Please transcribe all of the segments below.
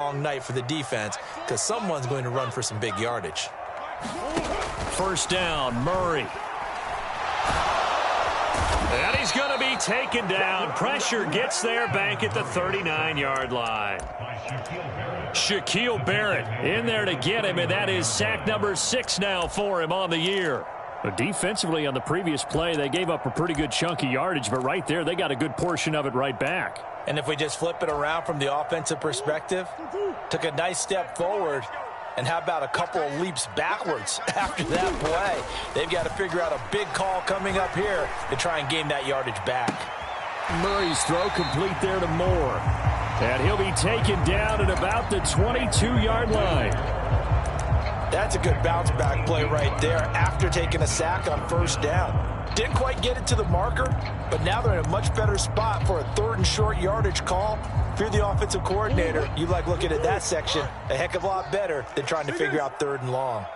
long night for the defense because someone's going to run for some big yardage. First down, Murray. And he's going to be taken down. Pressure gets there back at the 39-yard line. Shaquille Barrett in there to get him, and that is sack number 6 now for him on the year. But defensively on the previous play, they gave up a pretty good chunk of yardage, but right there, they got a good portion of it right back. And if we just flip it around from the offensive perspective, took a nice step forward, and how about a couple of leaps backwards after that play? They've got to figure out a big call coming up here to try and gain that yardage back. Murray's throw complete there to Moore. And he'll be taken down at about the 22-yard line. That's a good bounce-back play right there after taking a sack on first down. Didn't quite get it to the marker, but now they're in a much better spot for a 3rd and short yardage call. If you're the offensive coordinator, you like looking at that section a heck of a lot better than trying to figure out 3rd and long.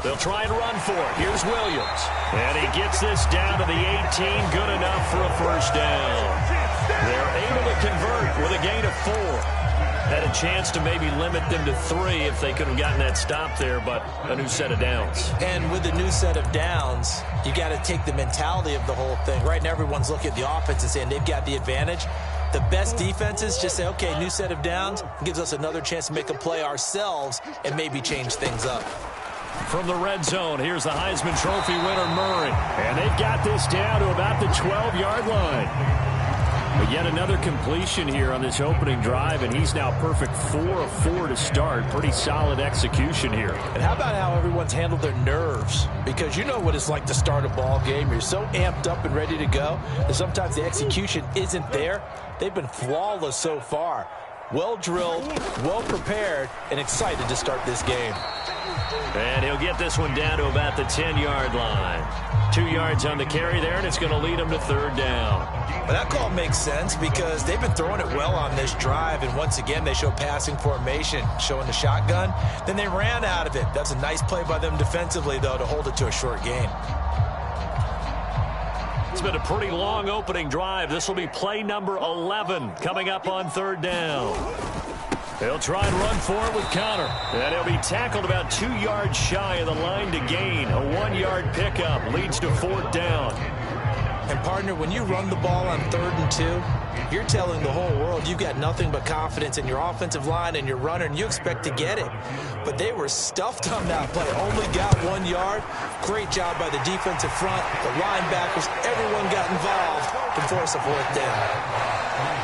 They'll try and run for it. Here's Williams. And he gets this down to the 18. Good enough for a first down. They're able to convert with a gain of 4. Had a chance to maybe limit them to 3 if they could have gotten that stop there, but a new set of downs. And with a new set of downs, you got to take the mentality of the whole thing. Right now, everyone's looking at the offense and saying they've got the advantage. The best defenses just say, okay, new set of downs, gives us another chance to make a play ourselves and maybe change things up. From the red zone, here's the Heisman Trophy winner, Murray. And they've got this down to about the 12-yard line. But yet another completion here on this opening drive, and he's now perfect 4 of 4 to start. Pretty solid execution here. And how about how everyone's handled their nerves? Because you know what it's like to start a ball game. You're so amped up and ready to go that sometimes the execution isn't there. They've been flawless so far. Well drilled, well prepared, and excited to start this game. And he'll get this one down to about the 10-yard line. 2 yards on the carry there, and it's going to lead him to 3rd down. Well, that call makes sense because they've been throwing it well on this drive, and once again they show passing formation, showing the shotgun. Then they ran out of it. That's a nice play by them defensively, though, to hold it to a short gain. It's been a pretty long opening drive. This will be play number 11 coming up on 3rd down. They'll try and run for it with Connor. And he'll be tackled about 2 yards shy of the line to gain. A 1-yard pickup leads to 4th down. And, partner, when you run the ball on 3rd and 2, you're telling the whole world you've got nothing but confidence in your offensive line and your runner, and you expect to get it. But they were stuffed on that play. Only got 1 yard. Great job by the defensive front, the linebackers. Everyone got involved to force a 4th down.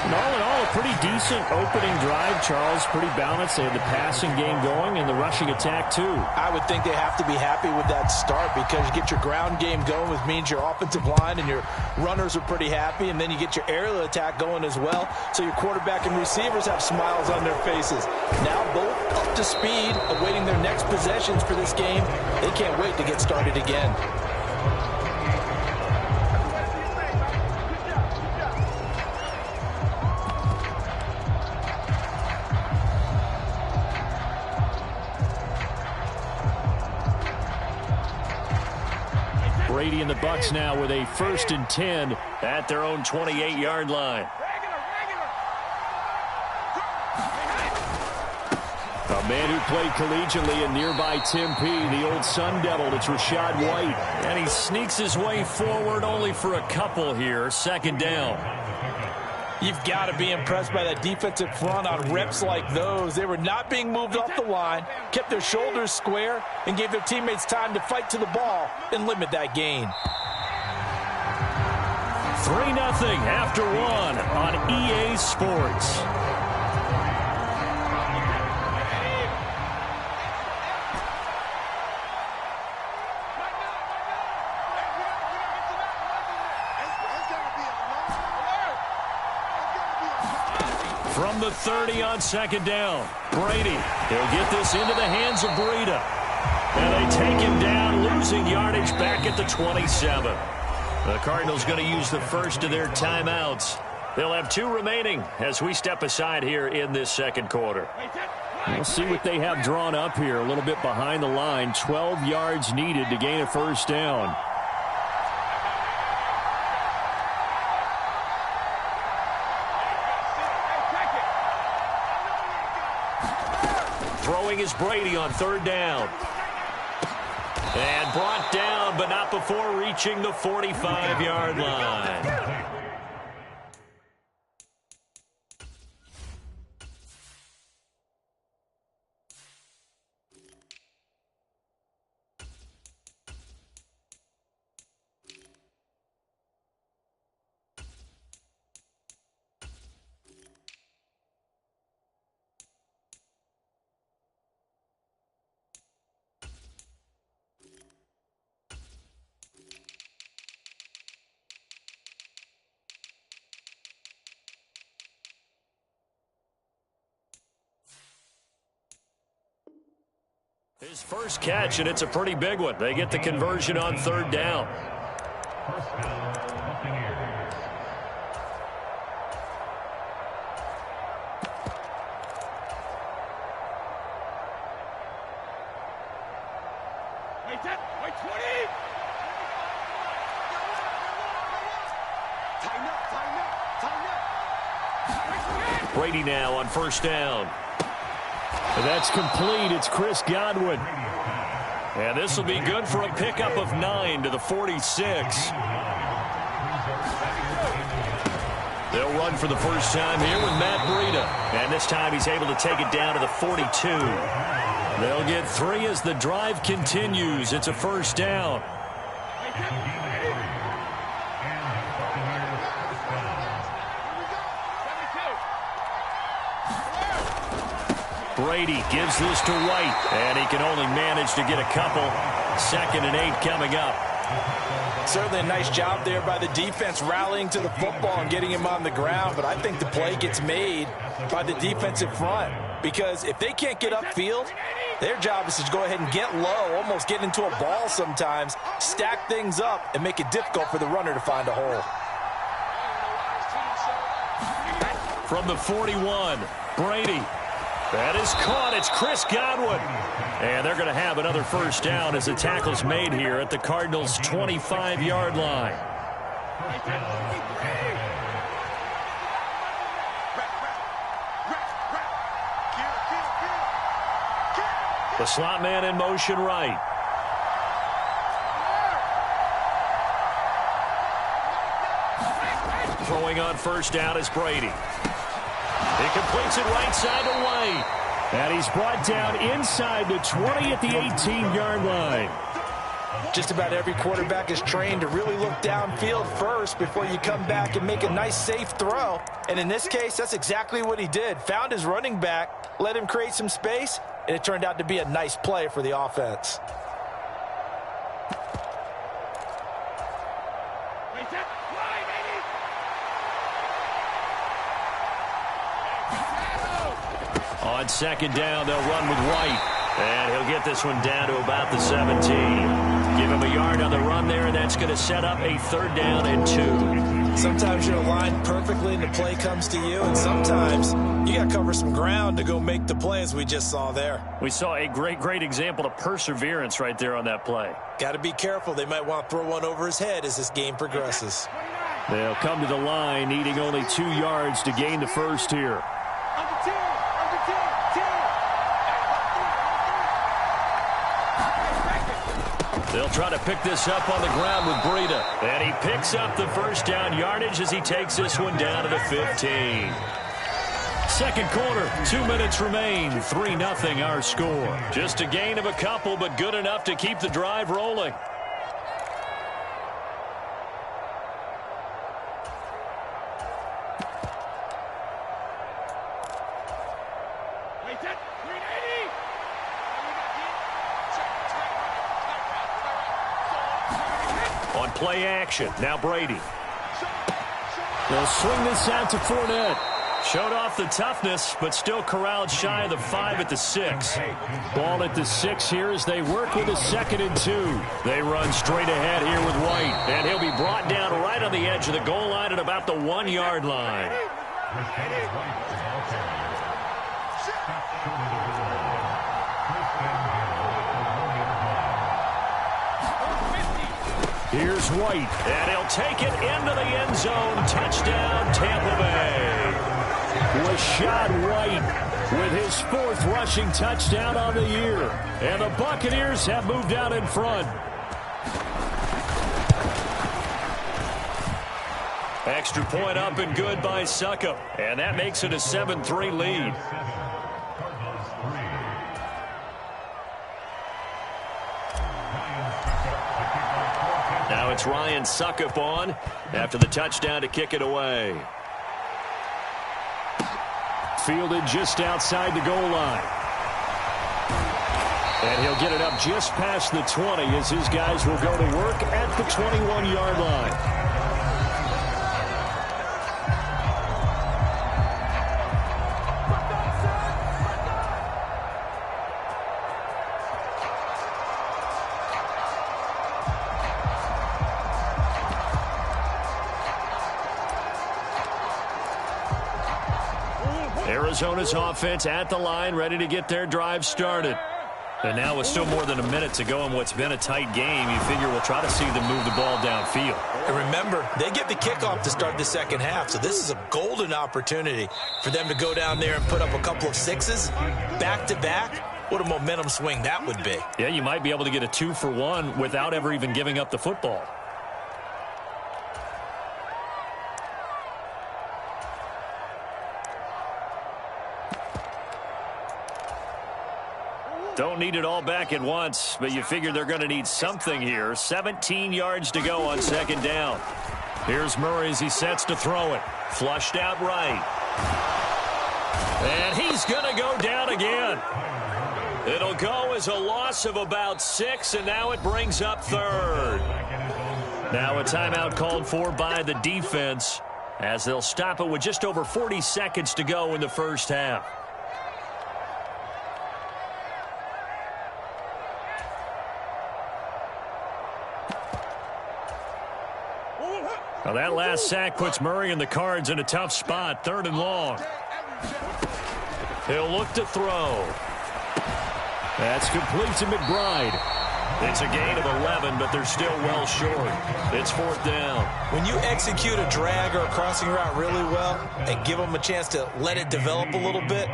And all in all, a pretty decent opening drive, Charles. Pretty balanced. They had the passing game going and the rushing attack, too. I would think they have to be happy with that start because you get your ground game going, which means your offensive line and your runners are pretty happy, and then you get your aerial attack going as well, so your quarterback and receivers have smiles on their faces. Now both up to speed, awaiting their next possessions for this game. They can't wait to get started again. Brady and the Bucs now with a 1st and 10 at their own 28-yard line. A man who played collegiately in nearby Tempe, the old Sun Devil, it's Rachaad White. And he sneaks his way forward only for a couple here. 2nd down. You've got to be impressed by that defensive front on reps like those. They were not being moved off the line, kept their shoulders square, and gave their teammates time to fight to the ball and limit that gain. 3-0 after 1 on EA Sports. From the 30 on 2nd down, Brady. He'll get this into the hands of Breida. And they take him down, losing yardage back at the 27. The Cardinals going to use the first of their timeouts. They'll have 2 remaining as we step aside here in this 2nd quarter. We'll see what they have drawn up here. A little bit behind the line. 12 yards needed to gain a 1st down. Throwing is Brady on third down. And brought down, but not before reaching the 45-yard line. His first catch, and it's a pretty big one. They get the conversion on third down. First down, Buccaneers. Wait 20! Tighten up! Brady now on first down. That's complete. It's Chris Godwin. And this will be good for a pickup of 9 to the 46. They'll run for the first time here with Matt Breida. And this time he's able to take it down to the 42. They'll get 3 as the drive continues. It's a first down. Brady gives this to White, and he can only manage to get a couple. 2nd and 8 coming up. Certainly a nice job there by the defense rallying to the football and getting him on the ground, but I think the play gets made by the defensive front because if they can't get upfield, their job is to go ahead and get low, almost get into a ball sometimes, stack things up, and make it difficult for the runner to find a hole. From the 41, Brady. That is caught. It's Chris Godwin. And they're going to have another first down as the tackle's made here at the Cardinals' 25-yard line. The slot man in motion right. Throwing on first down is Brady. He completes it right side to White. And he's brought down inside the 20 at the 18-yard line. Just about every quarterback is trained to really look downfield first before you come back and make a nice, safe throw. And in this case, that's exactly what he did. Found his running back, let him create some space, and it turned out to be a nice play for the offense. On second down, they'll run with White. And he'll get this one down to about the 17. Give him a yard on the run there, and that's going to set up a 3rd down and 2. Sometimes you're aligned perfectly and the play comes to you, and sometimes you got to cover some ground to go make the play, as we just saw there. We saw a great example of perseverance right there on that play. Got to be careful. They might want to throw one over his head as this game progresses. They'll come to the line, needing only 2 yards to gain the first here. They'll try to pick this up on the ground with Breida. And he picks up the first down yardage as he takes this one down to the 15. Second quarter, 2 minutes remain. 3-0 our score. Just a gain of a couple, but good enough to keep the drive rolling. On play action, now Brady. They'll swing this out to Fournette. Showed off the toughness, but still corralled shy of the 5 at the 6. Ball at the 6 here as they work with a 2nd and 2. They run straight ahead here with White, and he'll be brought down right on the edge of the goal line at about the 1-yard line. Here's White, and he'll take it into the end zone. Touchdown, Tampa Bay. Rashad White with his 4th rushing touchdown on the year. And the Buccaneers have moved out in front. Extra point up and good by Suckup. And that makes it a 7-3 lead. Now it's Ryan Suckup on after the touchdown to kick it away. Fielded just outside the goal line. And he'll get it up just past the 20 as his guys will go to work at the 21-yard line. Arizona's offense at the line, ready to get their drive started. And now with still more than a minute to go in what's been a tight game, you figure we'll try to see them move the ball downfield. And remember, they get the kickoff to start the second half, so this is a golden opportunity for them to go down there and put up a couple of 6s back-to-back. What a momentum swing that would be. Yeah, you might be able to get a 2-for-1 without ever even giving up the football. Don't need it all back at once, but you figure they're going to need something here. 17 yards to go on second down. Here's Murray as he sets to throw it. Flushed out right. And he's going to go down again. It'll go as a loss of about 6, and now it brings up 3rd. Now a timeout called for by the defense as they'll stop it with just over 40 seconds to go in the first half. Now that last sack puts Murray and the Cards in a tough spot, 3rd and long. He'll look to throw. That's complete to McBride. It's a gain of 11, but they're still well short. It's 4th down. When you execute a drag or a crossing route really well and give them a chance to let it develop a little bit,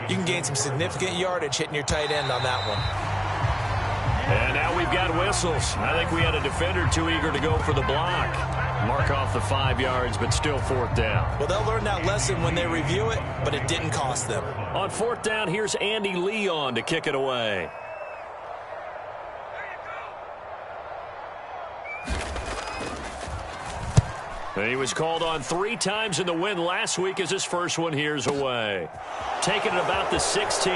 you can gain some significant yardage hitting your tight end on that one. And now we've got whistles. I think we had a defender too eager to go for the block. Mark off the 5 yards, but still 4th down. Well, they'll learn that lesson when they review it, but it didn't cost them. On 4th down, here's Andy Leon to kick it away. And he was called on 3 times in the win last week as his first one here's away. Taking it about the 16.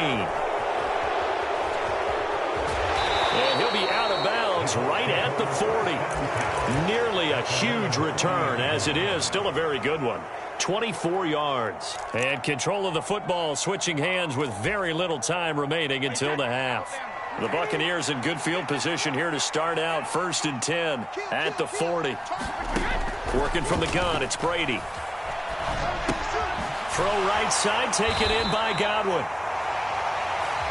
And he'll be out of bounds right at the 40. Nearly a huge return, as it is still a very good one. 24 yards. And control of the football switching hands with very little time remaining until the half. The Buccaneers in good field position here to start out 1st and 10 at the 40. Working from the gun, it's Brady. Throw right side, taken in by Godwin.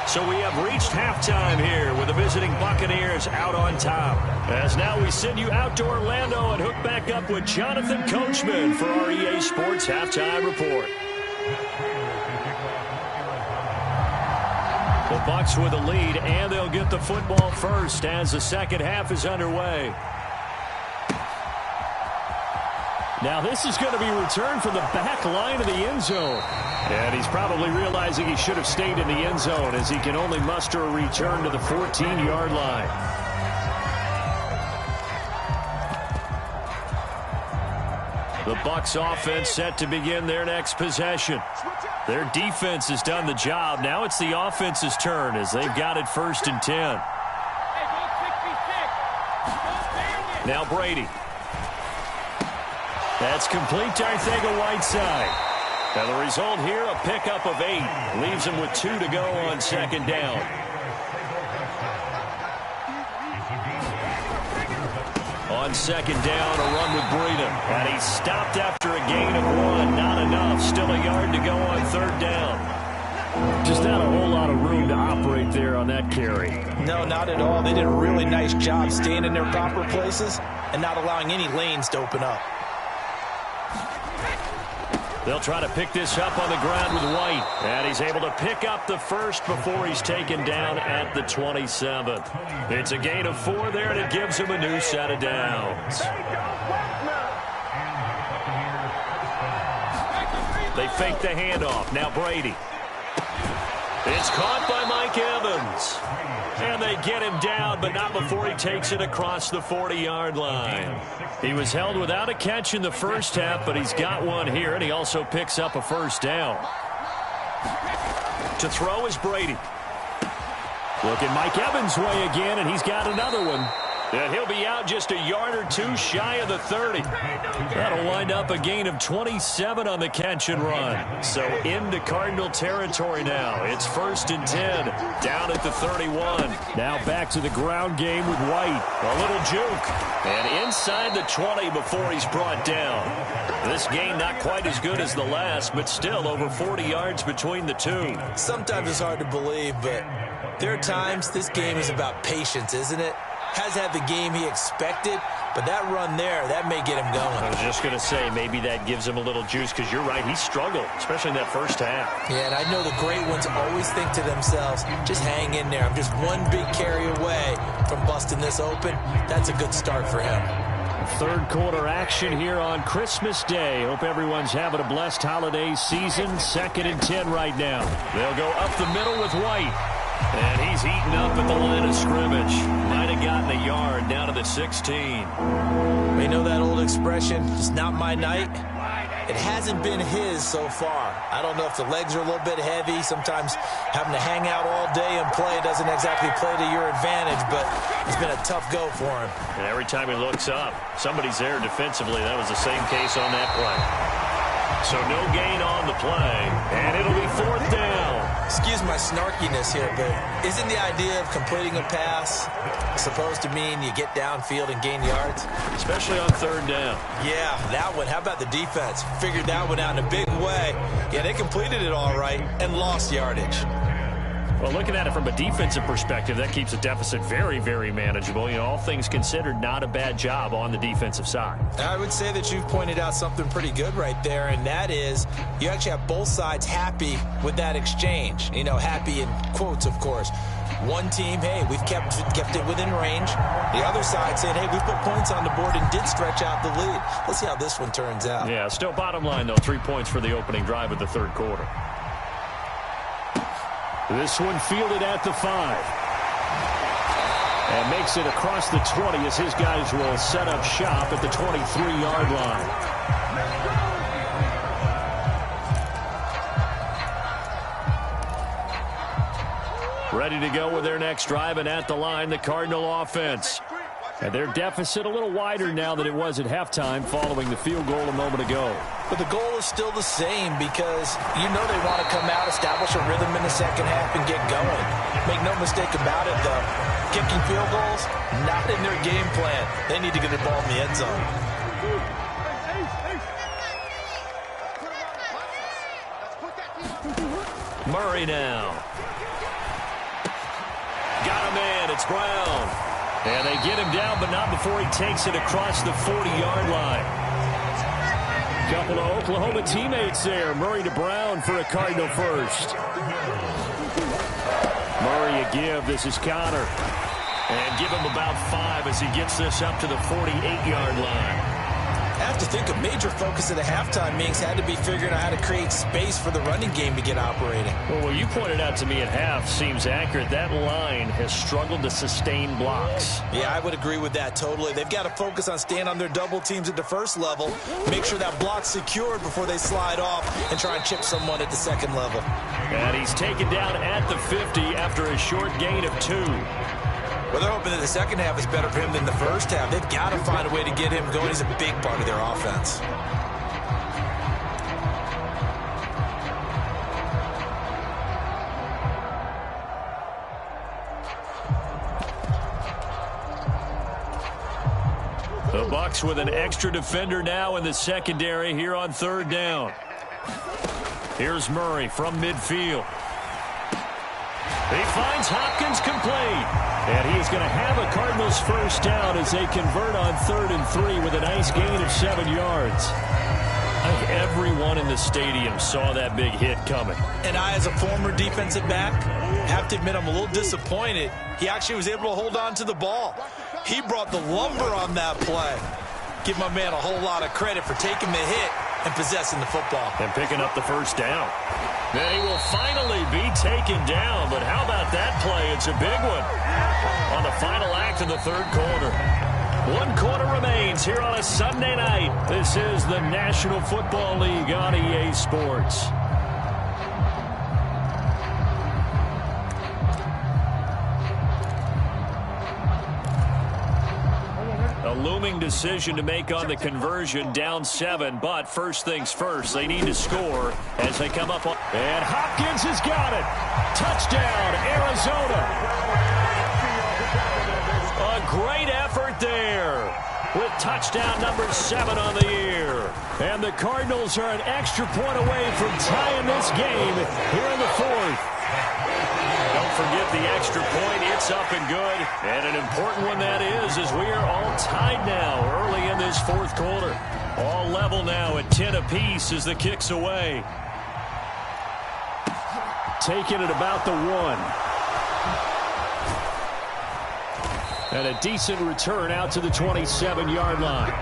So we have reached halftime here with the visiting Buccaneers out on top. As now we send you out to Orlando and hook back up with Jonathan Coachman for our EA Sports Halftime Report. The Bucs with a lead, and they'll get the football first as the second half is underway. Now this is going to be returned from the back line of the end zone. And he's probably realizing he should have stayed in the end zone as he can only muster a return to the 14-yard line. The Bucs offense set to begin their next possession. Their defense has done the job. Now it's the offense's turn as they've got it 1st and 10. Now Brady. That's complete to Arcega-Whiteside. And the result here, a pickup of 8. Leaves him with 2 to go on second down. On second down, a run with Breida. And he stopped after a gain of 1. Not enough. Still a yard to go on 3rd down. Just not a whole lot of room to operate there on that carry. No, not at all. They did a really nice job staying in their proper places and not allowing any lanes to open up. They'll try to pick this up on the ground with White. And he's able to pick up the first before he's taken down at the 27th. It's a gain of 4 there, and it gives him a new set of downs. They fake the handoff. Now Brady. It's caught by Mike Evans. And they get him down, but not before he takes it across the 40-yard line. He was held without a catch in the first half, but he's got one here, and he also picks up a first down. To throw is Brady. Looking Mike Evans' way again, and he's got another one. And he'll be out just a yard or 2 shy of the 30. That'll wind up a gain of 27 on the catch and run. So into Cardinal territory now. It's 1st and 10, down at the 31. Now back to the ground game with White. A little juke. And inside the 20 before he's brought down. This gain not quite as good as the last, but still over 40 yards between the two. Sometimes it's hard to believe, but there are times this game is about patience, isn't it? Has had the game he expected, but that run there, that may get him going. I was just going to say, maybe that gives him a little juice, because you're right, he struggled, especially in that first half. Yeah, and I know the great ones always think to themselves, just hang in there. I'm just one big carry away from busting this open. That's a good start for him. Third quarter action here on Christmas Day. Hope everyone's having a blessed holiday season. 2nd and 10 right now. They'll go up the middle with White. And he's eaten up at the line of scrimmage. Might have gotten a yard down to the 16. You know that old expression, it's not my night? It hasn't been his so far. I don't know if the legs are a little bit heavy. Sometimes having to hang out all day and play doesn't exactly play to your advantage, but it's been a tough go for him. And every time he looks up, somebody's there defensively. That was the same case on that play. So no gain on the play, and it'll be 4th down. Excuse my snarkiness here, but isn't the idea of completing a pass supposed to mean you get downfield and gain yards? Especially on 3rd down. Yeah, that one. How about the defense? Figured that one out in a big way. Yeah, they completed it all right and lost yardage. Well, looking at it from a defensive perspective, that keeps the deficit very, very manageable. You know, all things considered, not a bad job on the defensive side. I would say that you've pointed out something pretty good right there, and that is you actually have both sides happy with that exchange. You know, happy in quotes, of course. One team, hey, we've kept it within range. The other side saying, hey, we put points on the board and did stretch out the lead. Let's see how this one turns out. Yeah, still bottom line, though, 3 points for the opening drive of the 3rd quarter. This one fielded at the 5. And makes it across the 20 as his guys will set up shop at the 23-yard line. Ready to go with their next drive, and at the line, the Cardinal offense. And their deficit a little wider now than it was at halftime following the field goal a moment ago. But the goal is still the same because you know they want to come out, establish a rhythm in the second half, and get going. Make no mistake about it, though. Kicking field goals, not in their game plan. They need to get the ball in the end zone. Murray now. Got a man. It's Brown. And they get him down, but not before he takes it across the 40-yard line. Couple of Oklahoma teammates there. Murray to Brown for a Cardinal first. Murray a give. This is Connor. And give him about 5 as he gets this up to the 48-yard line. I have to think a major focus at the halftime meetings had to be figuring out how to create space for the running game to get operating. Well, what you pointed out to me at half seems accurate. That line has struggled to sustain blocks. Yeah, I would agree with that totally. They've got to focus on staying on their double teams at the first level, make sure that block's secured before they slide off and try and chip someone at the second level. And he's taken down at the 50 after a short gain of 2. Well, they're hoping that the second half is better for him than the first half. They've got to find a way to get him going. He's a big part of their offense. The Bucs with an extra defender now in the secondary here on 3rd down. Here's Murray from midfield. He finds Hopkins complete. And he's going to have a Cardinals first down as they convert on 3rd and 3 with a nice gain of 7 yards. everyone in the stadium saw that big hit coming. And I, as a former defensive back, have to admit I'm a little disappointed. He actually was able to hold on to the ball. He brought the lumber on that play. Give my man a whole lot of credit for taking the hit and possessing the football. And picking up the first down. Then he will finally be taken down, but how about that play? It's a big one on the final act of the third quarter. 1 quarter remains here on a Sunday night. This is the National Football League on EA Sports. A looming decision to make on the conversion, down 7, but first things first, they need to score as they come up on. And Hopkins has got it. Touchdown, Arizona. A great effort there with touchdown number 7 on the year. And the Cardinals are an extra point away from tying this game here in the fourth. Don't forget the extra point. It's up and good. And an important one that is, as we are all tied now early in this fourth quarter. All level now at 10 apiece as the kick's away. Taking it about the 1. And a decent return out to the 27-yard line.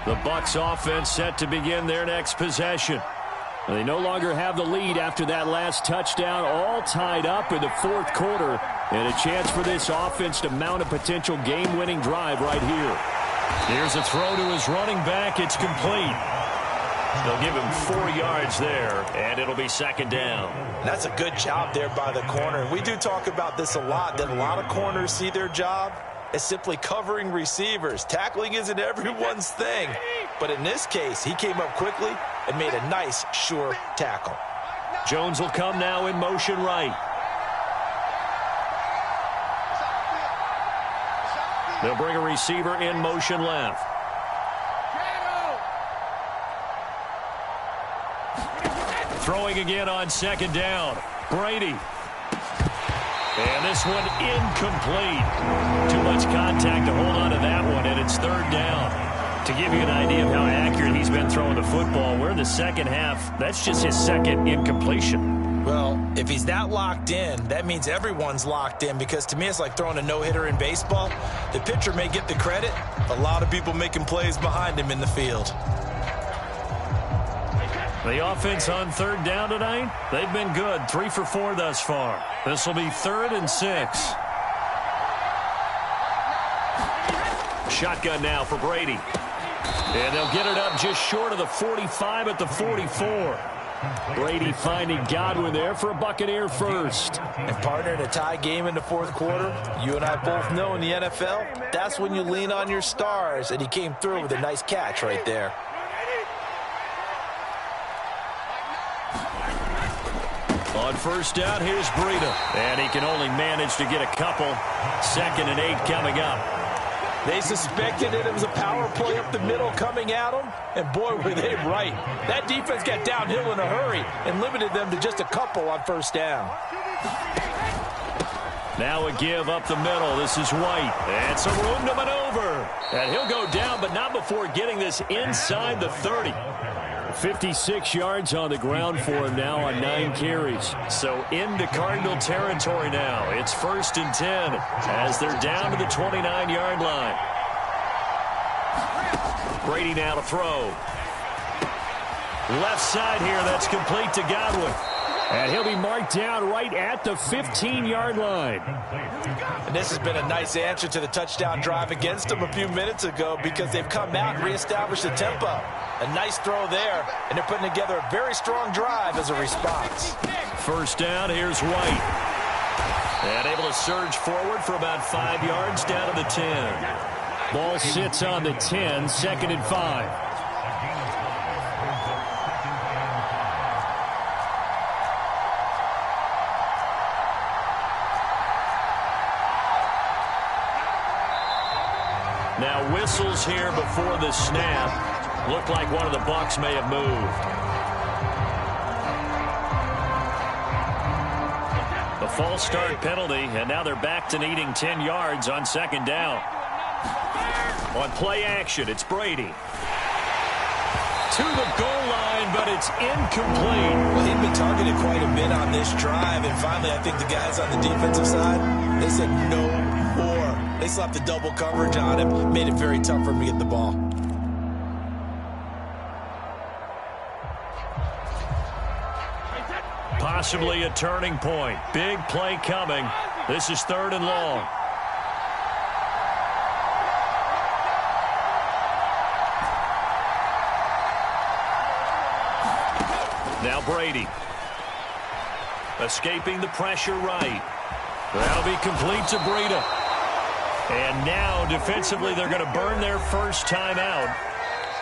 The Bucs offense set to begin their next possession. They no longer have the lead after that last touchdown, all tied up in the fourth quarter. And a chance for this offense to mount a potential game-winning drive right here. Here's a throw to his running back. It's complete. They'll give him 4 yards there, and it'll be second down. That's a good job there by the corner. We do talk about this a lot, that a lot of corners see their job as simply covering receivers. Tackling isn't everyone's thing. But in this case, he came up quickly and made a nice, sure tackle. Jones will come now in motion right. They'll bring a receiver in motion left. Throwing again on second down. Brady. And this one incomplete. Too much contact to hold on to that one, and it's third down. To give you an idea of how accurate he's been throwing the football, we're in the second half. That's just his second incompletion. Well, if he's that locked in, that means everyone's locked in, because to me it's like throwing a no-hitter in baseball. The pitcher may get the credit. A lot of people making plays behind him in the field. The offense on third down tonight, they've been good. 3 for 4 thus far. This will be 3rd and 6. Shotgun now for Brady. And they'll get it up just short of the 45 at the 44. Brady finding Godwin there for a Buccaneer first. And partner, in a tie game in the fourth quarter, you and I both know in the NFL, that's when you lean on your stars, and he came through with a nice catch right there. On first down, here's Breida. And he can only manage to get a couple. 2nd and 8 coming up. They suspected that it was a power play up the middle coming at them, and boy, were they right. That defense got downhill in a hurry and limited them to just a couple on first down. Now a give up the middle. This is White. And some room to maneuver. And he'll go down, but not before getting this inside the 30. 56 yards on the ground for him now on 9 carries. So into Cardinal territory now. It's 1st and 10 as they're down to the 29-yard line. Brady now to throw. Left side here, that's complete to Godwin. And he'll be marked down right at the 15-yard line. And this has been a nice answer to the touchdown drive against them a few minutes ago, because they've come out and reestablished the tempo. A nice throw there, and they're putting together a very strong drive as a response. First down, here's White. And able to surge forward for about 5 yards down to the 10. Ball sits on the 10, 2nd and 5. Now whistles here before the snap. Looked like one of the Bucs may have moved. The false start penalty, and now they're back to needing 10 yards on second down. On play action, it's Brady. To the goal line, but it's incomplete. Well, he'd been targeted quite a bit on this drive, and finally I think the guys on the defensive side, they said no more. They slapped the double coverage on him, made it very tough for him to get the ball. Possibly a turning point. Big play coming. This is 3rd and long. Now Brady. Escaping the pressure right. That'll be complete to Breida. And now defensively they're going to burn their first timeout.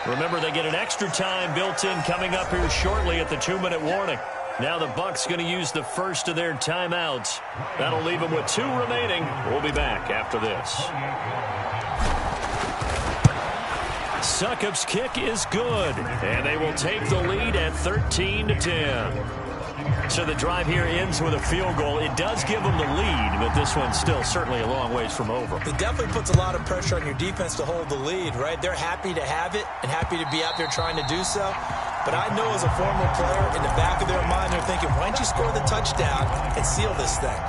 Remember, they get an extra time built in coming up here shortly at the 2-minute warning. Now the Bucs going to use the first of their timeouts. That'll leave them with 2 remaining. We'll be back after this. Succop's kick is good, and they will take the lead at 13-10. So the drive here ends with a field goal. It does give them the lead, but this one's still certainly a long ways from over. It definitely puts a lot of pressure on your defense to hold the lead, right? They're happy to have it and happy to be out there trying to do so. But I know as a former player, in the back of their mind, they're thinking, why don't you score the touchdown and seal this thing?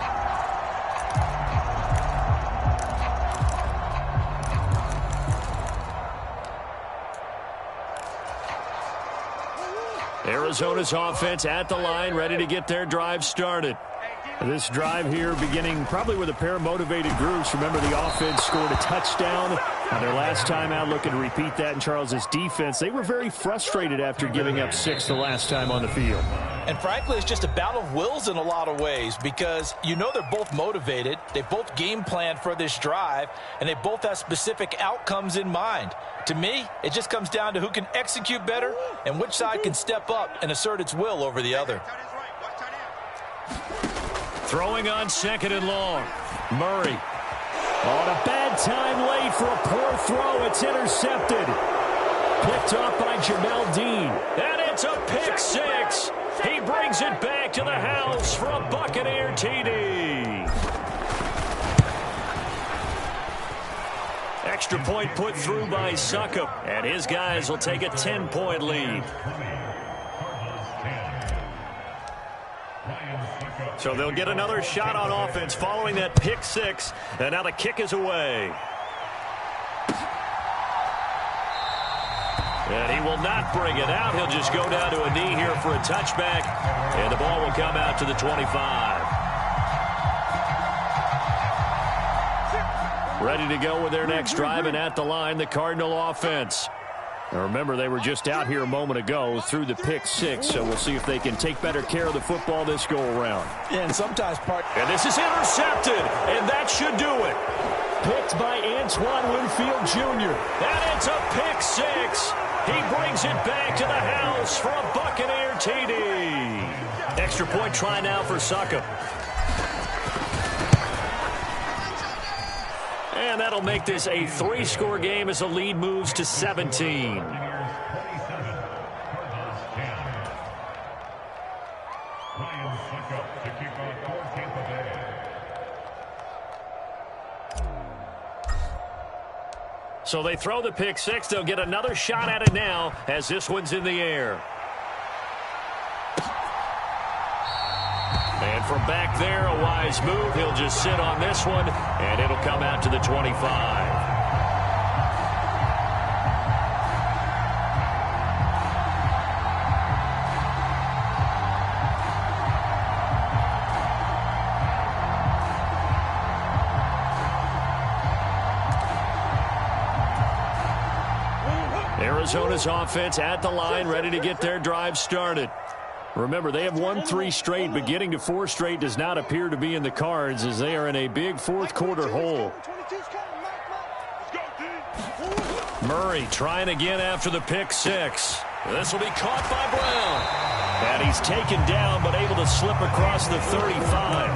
Arizona's offense at the line, ready to get their drive started. This drive here beginning probably with a pair of motivated groups. Remember, the offense scored a touchdown on their last time out, looking to repeat that in Charles's defense. They were very frustrated after giving up 6 the last time on the field. And frankly, it's just a battle of wills in a lot of ways because you know they're both motivated. They both game planned for this drive, and they both have specific outcomes in mind. To me, it just comes down to who can execute better and which side can step up and assert its will over the other. Throwing on 2nd and long. Murray. On a bad time late for a poor throw. It's intercepted. Picked off by Jamel Dean. And it's a pick 6. He brings it back to the house for a Buccaneer TD. Extra point put through by Succop. And his guys will take a 10-point lead. So they'll get another shot on offense following that pick 6. And now the kick is away. And he will not bring it out. He'll just go down to a knee here for a touchback. And the ball will come out to the 25. Ready to go with their next drive, and at the line, the Cardinal offense. Now remember, they were just out here a moment ago through the pick 6, so we'll see if they can take better care of the football this go-around. Yeah, and sometimes And this is intercepted, and that should do it. Picked by Antoine Winfield Jr. And it's a pick 6. He brings it back to the house for a Buccaneer TD. Extra point try now for Succop. And that'll make this a 3-score game as the lead moves to 17. So they throw the pick 6. They'll get another shot at it now as this one's in the air. And from back there, a wise move. He'll just sit on this one, and it'll come out to the 25. Arizona's offense at the line, ready to get their drive started. Remember, they have won 3 straight, but getting to 4 straight does not appear to be in the cards as they are in a big 4th quarter hole. Murray trying again after the pick 6. This will be caught by Brown. And he's taken down, but able to slip across the 35.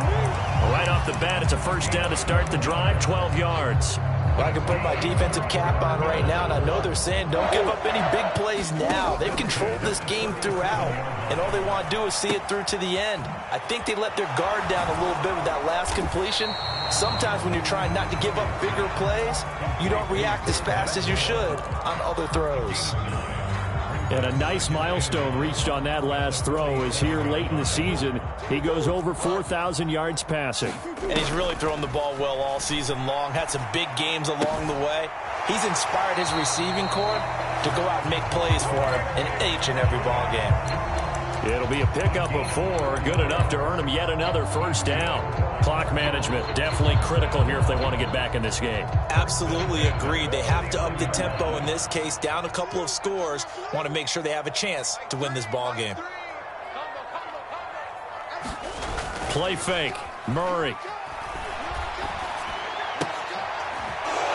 Right off the bat, it's a first down to start the drive, 12 yards. Well, I can put my defensive cap on right now, and I know they're saying don't give up any big plays now. They've controlled this game throughout, and all they want to do is see it through to the end. I think they let their guard down a little bit with that last completion. Sometimes when you're trying not to give up bigger plays, you don't react as fast as you should on other throws. And a nice milestone reached on that last throw is here late in the season. He goes over 4,000 yards passing. And he's really thrown the ball well all season long. Had some big games along the way. He's inspired his receiving corps to go out and make plays for him in each and every ball game. It'll be a pickup of 4, good enough to earn him yet another first down. Clock management definitely critical here if they want to get back in this game. Absolutely agreed. They have to up the tempo in this case, down a couple of scores. Want to make sure they have a chance to win this ball game. Play fake, Murray.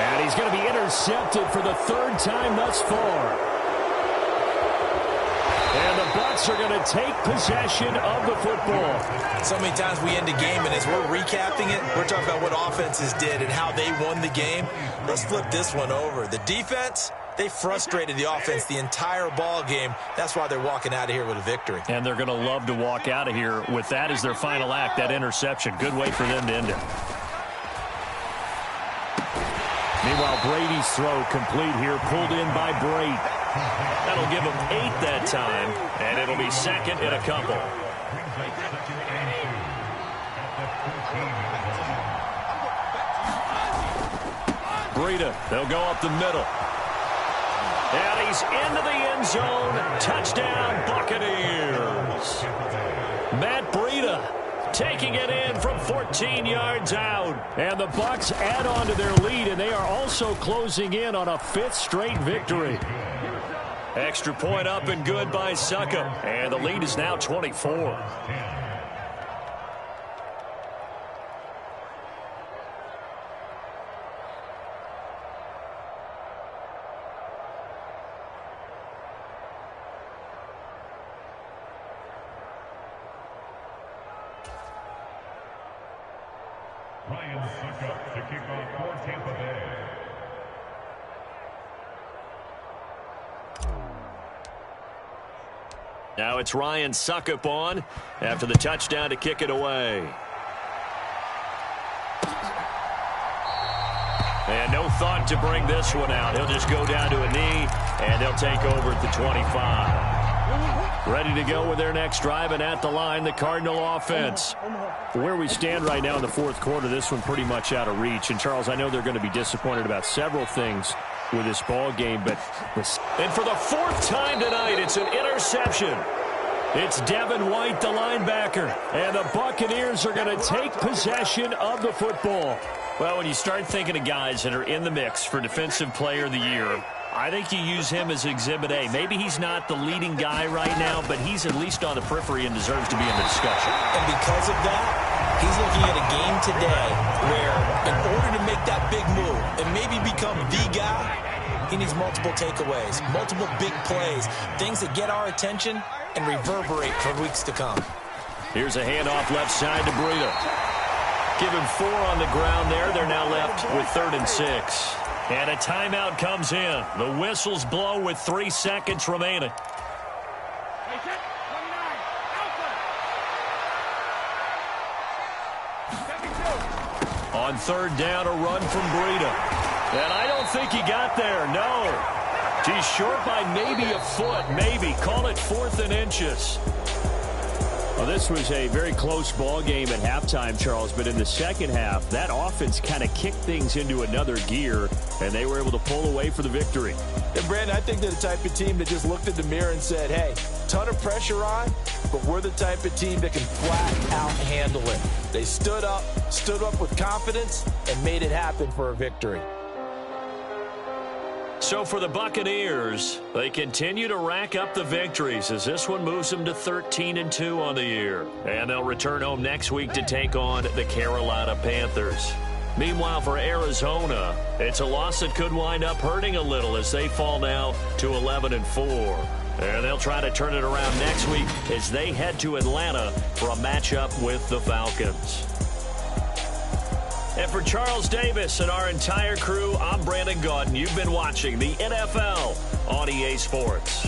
And he's going to be intercepted for the 3rd time thus far. And the Bucs are going to take possession of the football. So many times we end a game, and as we're recapping it, we're talking about what offenses did and how they won the game. Let's flip this one over. The defense, they frustrated the offense the entire ball game. That's why they're walking out of here with a victory. And they're going to love to walk out of here with that as their final act, that interception. Good way for them to end it. Meanwhile, Brady's throw complete here, pulled in by Brady. That'll give him 8 that time, and it'll be second in a couple. Breida, they'll go up the middle. And he's into the end zone. Touchdown, Buccaneers. Matt Breida taking it in from 14 yards out. And the Bucs add on to their lead, and they are also closing in on a 5th straight victory. Extra point up and good by Succop. And the lead is now 24. Succop to kick off for Tampa Bay. Now it's Ryan Succop on after the touchdown to kick it away. And no thought to bring this one out. He'll just go down to a knee, and they'll take over at the 25. Ready to go with their next drive, and at the line, the Cardinal offense. Where we stand right now in the 4th quarter, this one pretty much out of reach. And, Charles, I know they're going to be disappointed about several things with this ball game, but and for the 4th time tonight, it's an interception. It's Devin White, the linebacker, and the Buccaneers are going to take possession of the football. Well, when you start thinking of guys that are in the mix for Defensive Player of the Year, I think you use him as Exhibit A. Maybe he's not the leading guy right now, but he's at least on the periphery and deserves to be in the discussion. And because of that, he's looking at a game today where in order to make that big move and maybe become the guy, he needs multiple takeaways, multiple big plays, things that get our attention and reverberate for weeks to come. Here's a handoff left side to Breida. Give him 4 on the ground there. They're now left with 3rd and 6. And a timeout comes in. The whistles blow with 3 seconds remaining. On 3rd down, a run from Breida. And I don't think he got there, no. He's short by maybe a foot, maybe. Call it 4th and inches. Well, this was a very close ball game at halftime, Charles, but in the second half, that offense kind of kicked things into another gear, and they were able to pull away for the victory. And, Brandon, I think they're the type of team that just looked at the mirror and said, hey, ton of pressure on, but we're the type of team that can flat out handle it. They stood up with confidence, and made it happen for a victory. So for the Buccaneers, they continue to rack up the victories as this one moves them to 13-2 on the year. And they'll return home next week to take on the Carolina Panthers. Meanwhile, for Arizona, it's a loss that could wind up hurting a little as they fall now to 11-4. And they'll try to turn it around next week as they head to Atlanta for a matchup with the Falcons. And for Charles Davis and our entire crew, I'm Brandon Gaudin. You've been watching the NFL on EA Sports.